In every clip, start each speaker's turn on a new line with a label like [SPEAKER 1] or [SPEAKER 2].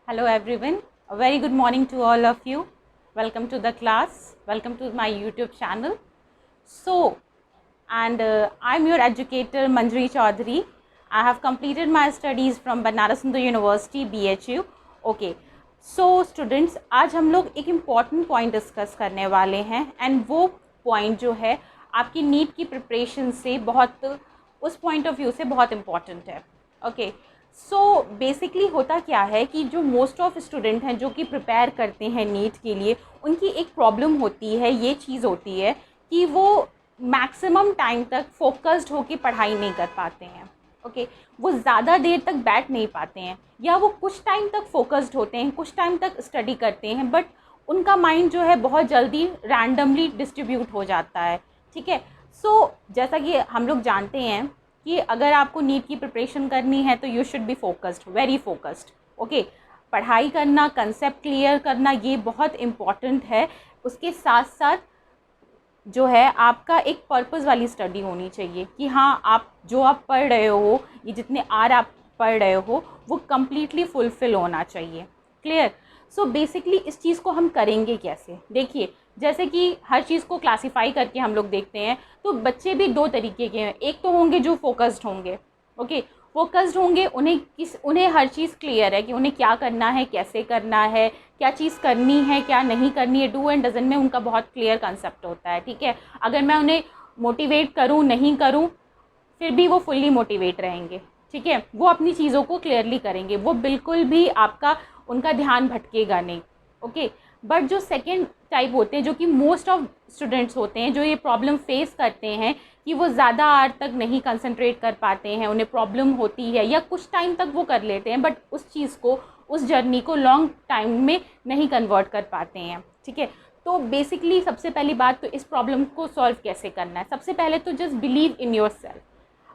[SPEAKER 1] Hello everyone, a very good morning to all of you. Welcome to the class, welcome to my YouTube channel. I'm your educator Manjari Chaudhary. I have completed my studies from Banaras Hindu University, BHU. Okay, so students, आज हम लोग एक important point discuss करने वाले हैं and वो point जो है आपकी नीट की प्रिपरेशन से बहुत उस पॉइंट ऑफ व्यू से बहुत इम्पॉर्टेंट है. ओके, सो बेसिकली होता क्या है कि जो मोस्ट ऑफ स्टूडेंट हैं जो कि प्रिपेयर करते हैं नीट के लिए, उनकी एक प्रॉब्लम होती है, ये चीज़ होती है कि वो मैक्सिमम टाइम तक फोकस्ड होकर पढ़ाई नहीं कर पाते हैं. ओके, वो ज़्यादा देर तक बैठ नहीं पाते हैं, या वो कुछ टाइम तक फोकस्ड होते हैं, कुछ टाइम तक स्टडी करते हैं, बट उनका माइंड जो है बहुत जल्दी रैंडमली डिस्ट्रीब्यूट हो जाता है. ठीक है, सो जैसा कि हम लोग जानते हैं कि अगर आपको नीट की प्रिपरेशन करनी है तो you should be focused, very focused. Okay, पढ़ाई करना, कंसेप्ट क्लियर करना, ये बहुत इम्पॉर्टेंट है. उसके साथ साथ जो है आपका एक पर्पस वाली स्टडी होनी चाहिए कि हाँ, आप जो आप पढ़ रहे हो, ये जितने आर आप पढ़ रहे हो, वो कम्प्लीटली फुलफ़िल होना चाहिए. क्लियर? सो बेसिकली इस चीज़ को हम करेंगे कैसे? देखिए, जैसे कि हर चीज़ को क्लासीफाई करके हम लोग देखते हैं, तो बच्चे भी दो तरीके के हैं. एक तो होंगे जो फोकस्ड होंगे. ओके, फोकस्ड होंगे, उन्हें हर चीज़ क्लियर है कि उन्हें क्या करना है, कैसे करना है, क्या चीज़ करनी है, क्या नहीं करनी है. डू एंड डजंट में उनका बहुत क्लियर कंसेप्ट होता है. ठीक है, अगर मैं उन्हें मोटिवेट करूँ, नहीं करूँ, फिर भी वो फुल्ली मोटिवेट रहेंगे. ठीक है, वो अपनी चीज़ों को क्लियरली करेंगे, वो बिल्कुल भी उनका ध्यान भटकेगा नहीं. ओके, बट जो सेकेंड टाइप होते हैं, जो कि मोस्ट ऑफ स्टूडेंट्स होते हैं, जो ये प्रॉब्लम फेस करते हैं कि वो ज़्यादा आर तक नहीं कंसंट्रेट कर पाते हैं, उन्हें प्रॉब्लम होती है, या कुछ टाइम तक वो कर लेते हैं बट उस चीज़ को, उस जर्नी को लॉन्ग टाइम में नहीं कन्वर्ट कर पाते हैं. ठीक है, तो बेसिकली सबसे पहली बात तो इस प्रॉब्लम को सॉल्व कैसे करना है. सबसे पहले तो just believe in your self.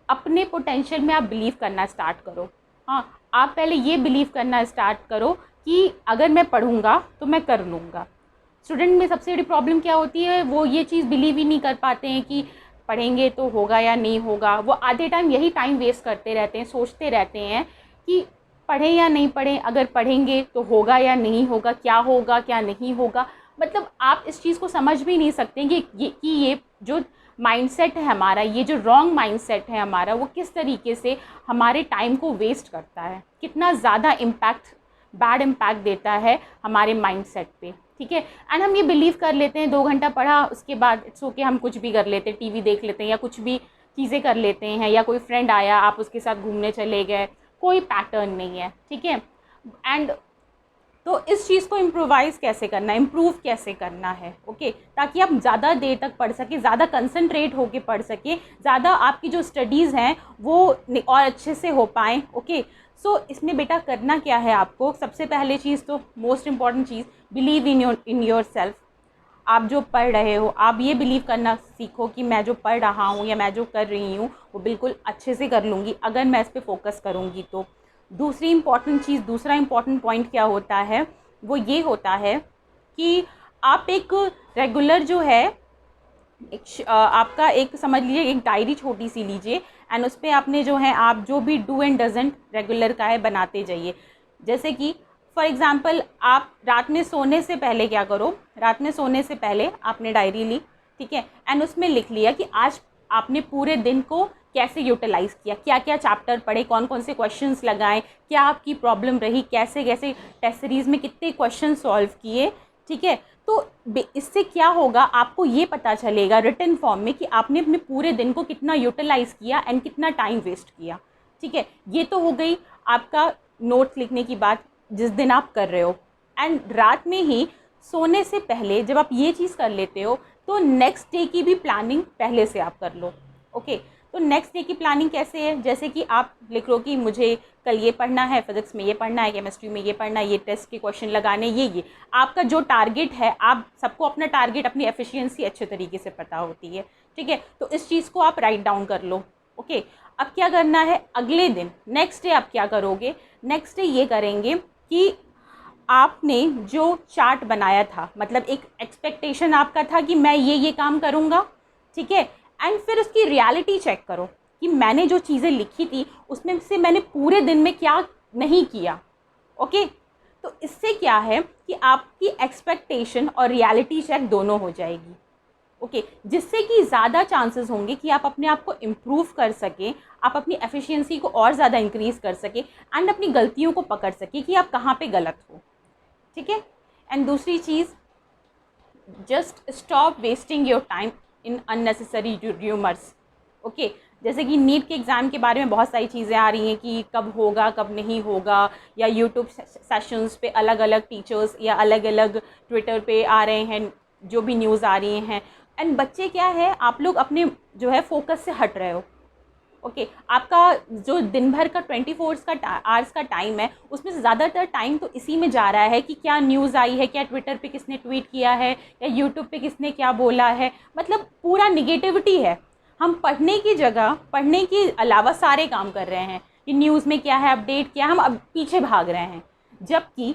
[SPEAKER 1] अपने पोटेंशियल में आप बिलीव करना स्टार्ट करो. हाँ, आप पहले ये बिलीव करना स्टार्ट करो कि अगर मैं पढ़ूंगा तो मैं कर लूँगा. स्टूडेंट में सबसे बड़ी प्रॉब्लम क्या होती है, वो ये चीज़ बिलीव ही नहीं कर पाते हैं कि पढ़ेंगे तो होगा या नहीं होगा. वो आधे टाइम यही टाइम वेस्ट करते रहते हैं, सोचते रहते हैं कि पढ़ें या नहीं पढ़ें, अगर पढ़ेंगे तो होगा या नहीं होगा, क्या नहीं होगा. मतलब आप इस चीज़ को समझ भी नहीं सकते कि ये जो माइंडसेट है हमारा, ये जो रॉन्ग माइंडसेट है हमारा, वो किस तरीके से हमारे टाइम को वेस्ट करता है, कितना ज़्यादा बैड इम्पैक्ट देता है हमारे माइंडसेट पे. ठीक है, एंड हम ये बिलीव कर लेते हैं, 2 घंटा पढ़ा, उसके बाद इट्स ओके, हम कुछ भी कर लेते हैं, टीवी देख लेते हैं या कुछ भी चीज़ें कर लेते हैं, या कोई फ्रेंड आया, आप उसके साथ घूमने चले गए, कोई पैटर्न नहीं है. ठीक है, एंड तो इस चीज़ को इम्प्रोवाइज़ कैसे करना है, इम्प्रूव कैसे करना है. ओके, ताकि आप ज़्यादा देर तक पढ़ सके, ज़्यादा कंसंट्रेट होके पढ़ सके, ज़्यादा आपकी जो स्टडीज़ हैं वो और अच्छे से हो पाएँ. ओके, सो इसमें बेटा करना क्या है आपको, सबसे पहले चीज़ तो most important cheese, believe in your self. आप जो पढ़ रहे हो, आप ये बिलीव करना सीखो कि मैं जो पढ़ रहा हूँ या मैं जो कर रही हूँ वो बिल्कुल अच्छे से कर लूँगी अगर मैं इस पर फोकस करूँगी तो. दूसरा इम्पॉर्टेंट पॉइंट क्या होता है, वो ये होता है कि आप एक रेगुलर जो है, आपका एक समझ लीजिए एक डायरी छोटी सी लीजिए, एंड उस पर आपने जो है, आप जो भी डू एंड डजंट रेगुलर का है बनाते जाइए. जैसे कि फॉर एग्ज़ाम्पल, आप रात में सोने से पहले क्या करो, रात में सोने से पहले आपने डायरी ली. ठीक है, एंड उसमें लिख लिया कि आज आपने पूरे दिन को कैसे यूटिलाइज़ किया, क्या क्या चैप्टर पढ़े, कौन कौन से क्वेश्चंस लगाए, क्या आपकी प्रॉब्लम रही, कैसे कैसे टेस्ट सीरीज़ में कितने क्वेश्चन सॉल्व किए. ठीक है, तो इससे क्या होगा, आपको ये पता चलेगा रिटन फॉर्म में कि आपने अपने पूरे दिन को कितना यूटिलाइज़ किया एंड कितना टाइम वेस्ट किया. ठीक है, ये तो हो गई आपका नोट्स लिखने की बात जिस दिन आप कर रहे हो. एंड रात में ही सोने से पहले जब आप ये चीज़ कर लेते हो, तो नेक्स्ट डे की भी प्लानिंग पहले से आप कर लो. ओके, तो नेक्स्ट डे की प्लानिंग कैसे है, जैसे कि आप लिख लो कि मुझे कल ये पढ़ना है, फिजिक्स में ये पढ़ना है, केमिस्ट्री में ये पढ़ना है, ये टेस्ट के क्वेश्चन लगाने, ये आपका जो टारगेट है, आप सबको अपना टारगेट, अपनी एफिशिएंसी अच्छे तरीके से पता होती है. ठीक है, तो इस चीज़ को आप राइट डाउन कर लो. ओके, अब क्या करना है, अगले दिन नेक्स्ट डे आप क्या करोगे, नेक्स्ट डे ये करेंगे कि आपने जो चार्ट बनाया था, मतलब एक एक्सपेक्टेशन आपका था कि मैं ये काम करूँगा. ठीक है, एंड फिर उसकी रियलिटी चेक करो कि मैंने जो चीज़ें लिखी थी उसमें से मैंने पूरे दिन में क्या नहीं किया. ओके, तो इससे क्या है कि आपकी एक्सपेक्टेशन और रियलिटी चेक दोनों हो जाएगी। ओके, जिससे कि ज़्यादा चांसेस होंगे कि आप अपने आप को इम्प्रूव कर सकें, आप अपनी एफिशिएंसी को और ज़्यादा इंक्रीज़ कर सकें एंड अपनी गलतियों को पकड़ सकें कि आप कहाँ पे गलत हो। ठीक है। एंड दूसरी चीज़, just stop wasting your time in unnecessary rumours. Okay, जैसे कि नीट के एग्ज़ाम के बारे में बहुत सारी चीज़ें आ रही हैं कि कब होगा कब नहीं होगा, या यूट्यूब सेशंस पे अलग अलग टीचर्स या अलग अलग ट्विटर पे आ रहे हैं जो भी न्यूज़ आ रही हैं। एंड बच्चे क्या है, आप लोग अपने जो है फोकस से हट रहे हो। ओके, आपका जो दिन भर का 24 आवर्स का टाइम है, उसमें से ज़्यादातर टाइम तो इसी में जा रहा है कि क्या न्यूज़ आई है, क्या ट्विटर पे किसने ट्वीट किया है, या यूट्यूब पे किसने क्या बोला है। मतलब पूरा निगेटिविटी है। हम पढ़ने की जगह, पढ़ने के अलावा सारे काम कर रहे हैं कि न्यूज़ में क्या है, अपडेट क्या है, हम अब पीछे भाग रहे हैं। जबकि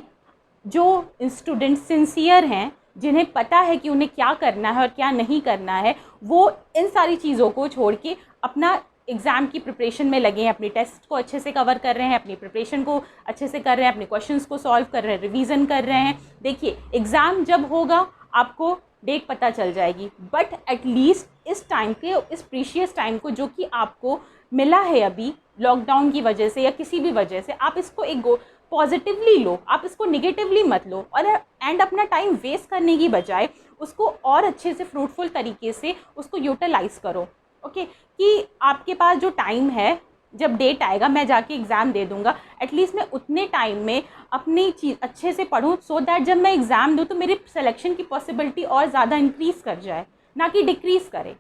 [SPEAKER 1] जो स्टूडेंट सिंसियर हैं, जिन्हें पता है कि उन्हें क्या करना है और क्या नहीं करना है, वो इन सारी चीज़ों को छोड़ के अपना एग्ज़ाम की प्रिपरेशन में लगे हैं, अपनी टेस्ट को अच्छे से कवर कर रहे हैं, अपनी प्रिपरेशन को अच्छे से कर रहे हैं, अपने क्वेश्चंस को सॉल्व कर रहे हैं, रिवीजन कर रहे हैं। देखिए, एग्ज़ाम जब होगा आपको डेट पता चल जाएगी, बट एटलीस्ट इस टाइम के, इस प्रीशियस टाइम को जो कि आपको मिला है अभी लॉकडाउन की वजह से या किसी भी वजह से, आप इसको एक पॉजिटिवली लो, आप इसको निगेटिवली मत लो। और एंड अपना टाइम वेस्ट करने की बजाय उसको और अच्छे से फ्रूटफुल तरीके से उसको यूटिलाइज़ करो। ओके, कि आपके पास जो टाइम है, जब डेट आएगा मैं जाके एग्ज़ाम दे दूँगा, एटलीस्ट मैं उतने टाइम में अपनी चीज़ अच्छे से पढूँ, सो दैट जब मैं एग्ज़ाम दूँ तो मेरे सिलेक्शन की पॉसिबिलिटी और ज़्यादा इंक्रीज़ कर जाए, ना कि डिक्रीज़ करे।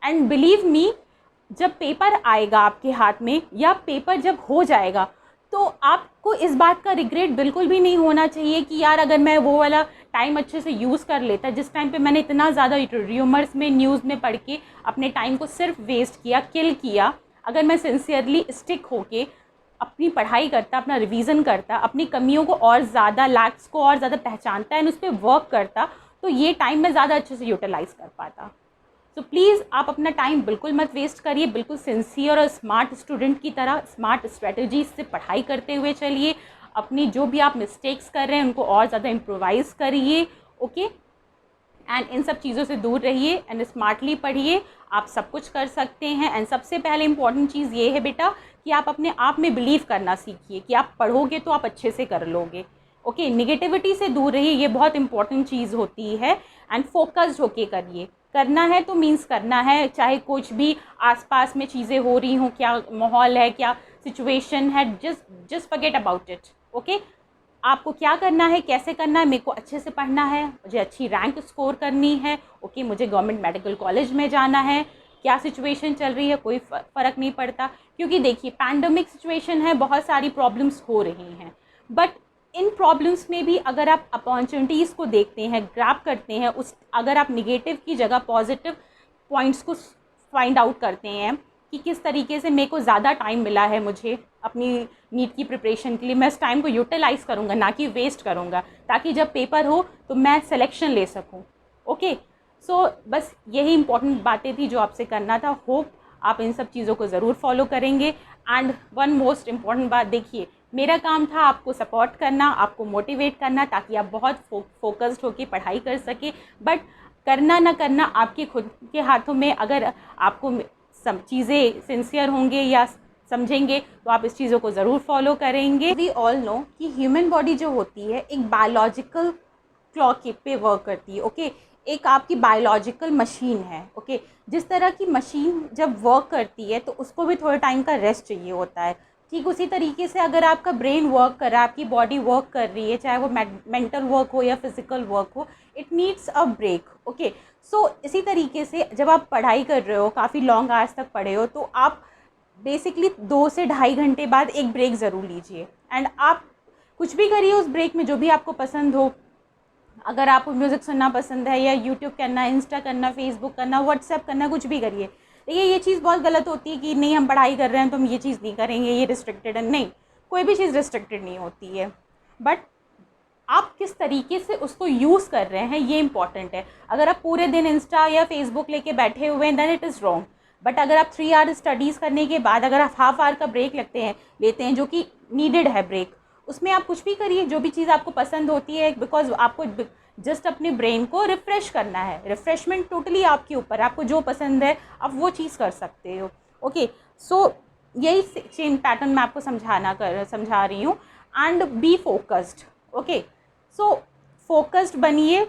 [SPEAKER 1] एंड बिलीव मी, जब पेपर आएगा आपके हाथ में या पेपर जब हो जाएगा, तो आपको इस बात का रिग्रेट बिल्कुल भी नहीं होना चाहिए कि यार अगर मैं वो वाला टाइम अच्छे से यूज़ कर लेता, जिस टाइम पे मैंने इतना ज़्यादा र्यूमर्स में, न्यूज़ में पढ़ के अपने टाइम को सिर्फ वेस्ट किया, किल किया। अगर मैं सिंसियरली स्टिक होके अपनी पढ़ाई करता, अपना रिवीजन करता, अपनी कमियों को और ज़्यादा, लैक्स को और ज़्यादा पहचानता एंड उस पर वर्क करता, तो ये टाइम मैं ज़्यादा अच्छे से यूटिलाइज़ कर पाता। तो प्लीज़ आप अपना टाइम बिल्कुल मत वेस्ट करिए, बिल्कुल सिंसियर और स्मार्ट स्टूडेंट की तरह स्मार्ट स्ट्रेटजीज से पढ़ाई करते हुए चलिए। अपनी जो भी आप मिस्टेक्स कर रहे हैं उनको और ज़्यादा इम्प्रोवाइज़ करिए। ओके, एंड इन सब चीज़ों से दूर रहिए एंड स्मार्टली पढ़िए। आप सब कुछ कर सकते हैं। एंड सबसे पहले इम्पॉर्टेंट चीज़ ये है बेटा कि आप अपने आप में बिलीव करना सीखिए कि आप पढ़ोगे तो आप अच्छे से कर लोगे। ओके, निगेटिविटी से दूर रहिए, ये बहुत इंपॉर्टेंट चीज़ होती है। एंड फोकस्ड होके करिए। करना है तो मीन्स करना है, चाहे कुछ भी आसपास में चीज़ें हो रही हों, क्या माहौल है, क्या सिचुएशन है, just forget about it. Okay, आपको क्या करना है, कैसे करना है, मेरे को अच्छे से पढ़ना है, मुझे अच्छी रैंक स्कोर करनी है। ओके, मुझे गवर्नमेंट मेडिकल कॉलेज में जाना है, क्या सिचुएशन चल रही है कोई फ़र्क नहीं पड़ता। क्योंकि देखिए, पैंडमिक सिचुएशन है, बहुत सारी प्रॉब्लम्स हो रही हैं, बट इन प्रॉब्लम्स में भी अगर आप अपॉर्चुनिटीज़ को देखते हैं, ग्रैब करते हैं, अगर आप निगेटिव की जगह पॉजिटिव पॉइंट्स को फाइंड आउट करते हैं कि किस तरीके से मेरे को ज़्यादा टाइम मिला है मुझे अपनी नीट की प्रिपरेशन के लिए, मैं इस टाइम को यूटिलाइज़ करूँगा, ना कि वेस्ट करूँगा, ताकि जब पेपर हो तो मैं सिलेक्शन ले सकूँ। ओके, सो बस यही इंपॉर्टेंट बातें थी जो आपसे करना था। होप आप इन सब चीज़ों को ज़रूर फॉलो करेंगे। एंड वन मोस्ट इम्पॉर्टेंट बात, देखिए, मेरा काम था आपको सपोर्ट करना, आपको मोटिवेट करना, ताकि आप बहुत फोकस्ड होकर पढ़ाई कर सके। बट करना ना करना आपके खुद के हाथों में। अगर आपको सब चीज़ें सिंसियर होंगे या समझेंगे तो आप इस चीज़ों को ज़रूर फॉलो करेंगे। वी ऑल नो कि ह्यूमन बॉडी जो होती है एक बायोलॉजिकल क्लॉक पे वर्क करती है। ओके, एक आपकी बायोलॉजिकल मशीन है। ओके, जिस तरह की मशीन जब वर्क करती है तो उसको भी थोड़े टाइम का रेस्ट चाहिए होता है। ठीक उसी तरीके से अगर आपका ब्रेन वर्क कर रहा है, आपकी बॉडी वर्क कर रही है, चाहे वो मेंटल वर्क हो या फिजिकल वर्क हो, it needs a break. Okay, so इसी तरीके से जब आप पढ़ाई कर रहे हो, काफ़ी लॉन्ग आवर्स तक पढ़े हो, तो आप बेसिकली 2 से ढाई घंटे बाद एक ब्रेक ज़रूर लीजिए। एंड आप कुछ भी करिए उस ब्रेक में, जो भी आपको पसंद हो। अगर आपको म्यूज़िक सुनना पसंद है, या यूट्यूब करना, इंस्टा करना, फेसबुक करना, व्हाट्सएप करना, कुछ भी करिए। देखिए, ये चीज़ बहुत गलत होती है कि नहीं हम पढ़ाई कर रहे हैं तो हम ये चीज़ नहीं करेंगे, ये रिस्ट्रिक्टेड है। नहीं, कोई भी चीज़ रिस्ट्रिक्टेड नहीं होती है, बट आप किस तरीके से उसको यूज़ कर रहे हैं ये इंपॉर्टेंट है। अगर आप पूरे दिन इंस्टा या फेसबुक लेके बैठे हुए हैं, then it is wrong. But अगर आप 3 आवर स्टडीज़ करने के बाद अगर आप हाफ आवर का ब्रेक लेते हैं जो कि नीडेड है ब्रेक, उसमें आप कुछ भी करिए, जो भी चीज़ आपको पसंद होती है, बिकॉज आपको जस्ट अपने ब्रेन को रिफ़्रेश करना है। रिफ़्रेशमेंट टोटली आपके ऊपर, आपको जो पसंद है आप वो चीज़ कर सकते हो। ओके, सो यही सेम पैटर्न मैं आपको समझा रही हूँ। And be focused. Okay, so focused बनिए,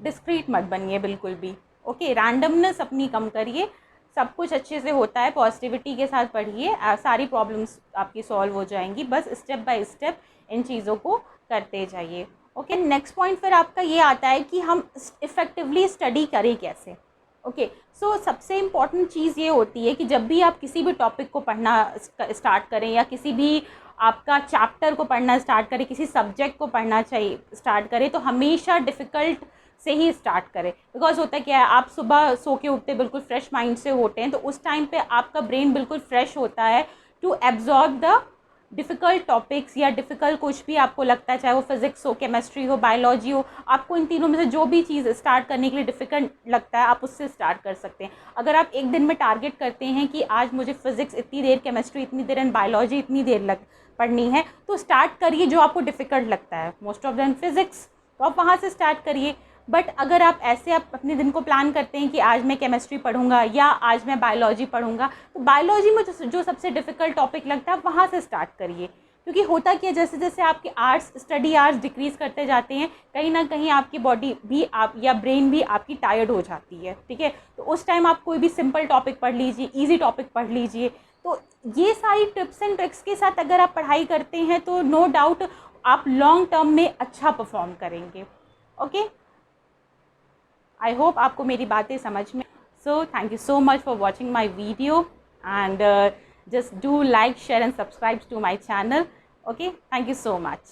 [SPEAKER 1] डिस्क्रीट मत बनिए बिल्कुल भी। ओके, रैंडमनेस अपनी कम करिए, सब कुछ अच्छे से होता है, पॉजिटिविटी के साथ पढ़िए, सारी प्रॉब्लम्स आपकी सॉल्व हो जाएंगी। बस स्टेप बाय स्टेप इन चीज़ों को करते जाइए। ओके, नेक्स्ट पॉइंट फिर आपका ये आता है कि हम इफ़ेक्टिवली स्टडी करें कैसे। ओके, सो सबसे इम्पॉर्टेंट चीज़ ये होती है कि जब भी आप किसी भी टॉपिक को पढ़ना स्टार्ट करें, या किसी भी आपका चैप्टर को पढ़ना स्टार्ट करें, किसी सब्जेक्ट को पढ़ना स्टार्ट करें, तो हमेशा डिफ़िकल्ट से ही स्टार्ट करें। बिकॉज होता क्या है, आप सुबह सो के उठते बिल्कुल फ्रेश माइंड से होते हैं, तो उस टाइम पे आपका ब्रेन बिल्कुल फ्रेश होता है to absorb the difficult topics, या डिफ़िकल्ट कुछ भी आपको लगता है, चाहे वो फिज़िक्स हो, केमिस्ट्री हो, बायोलॉजी हो, आपको इन तीनों में से जो भी चीज़ स्टार्ट करने के लिए डिफ़िकल्ट लगता है आप उससे स्टार्ट कर सकते हैं। अगर आप एक दिन में टारगेट करते हैं कि आज मुझे फिज़िक्स इतनी देर, केमिस्ट्री इतनी देर एंड बायोलॉजी इतनी देर पढ़नी है, तो स्टार्ट करिए जो आपको डिफ़िकल्ट लगता है। मोस्ट ऑफ देम फिज़िक्स, तो आप वहाँ से स्टार्ट करिए। बट अगर आप अपने दिन को प्लान करते हैं कि आज मैं केमिस्ट्री पढ़ूंगा या आज मैं बायोलॉजी पढ़ूंगा, तो बायोलॉजी में जो सबसे डिफ़िकल्ट टॉपिक लगता है आप वहाँ से स्टार्ट करिए। क्योंकि होता क्या, जैसे जैसे आपके स्टडी आवर्स डिक्रीज़ करते जाते हैं, कहीं ना कहीं आपकी बॉडी भी या ब्रेन भी आपकी टायर्ड हो जाती है। ठीक है, तो उस टाइम आप कोई भी सिंपल टॉपिक पढ़ लीजिए, ईजी टॉपिक पढ़ लीजिए। तो ये सारी टिप्स एंड ट्रिक्स के साथ अगर आप पढ़ाई करते हैं तो नो डाउट आप लॉन्ग टर्म में अच्छा परफॉर्म करेंगे। ओके, आई होप आपको मेरी बातें समझ में। So thank you so much for watching my video, and just do like, share and subscribe to my channel. Okay, thank you so much.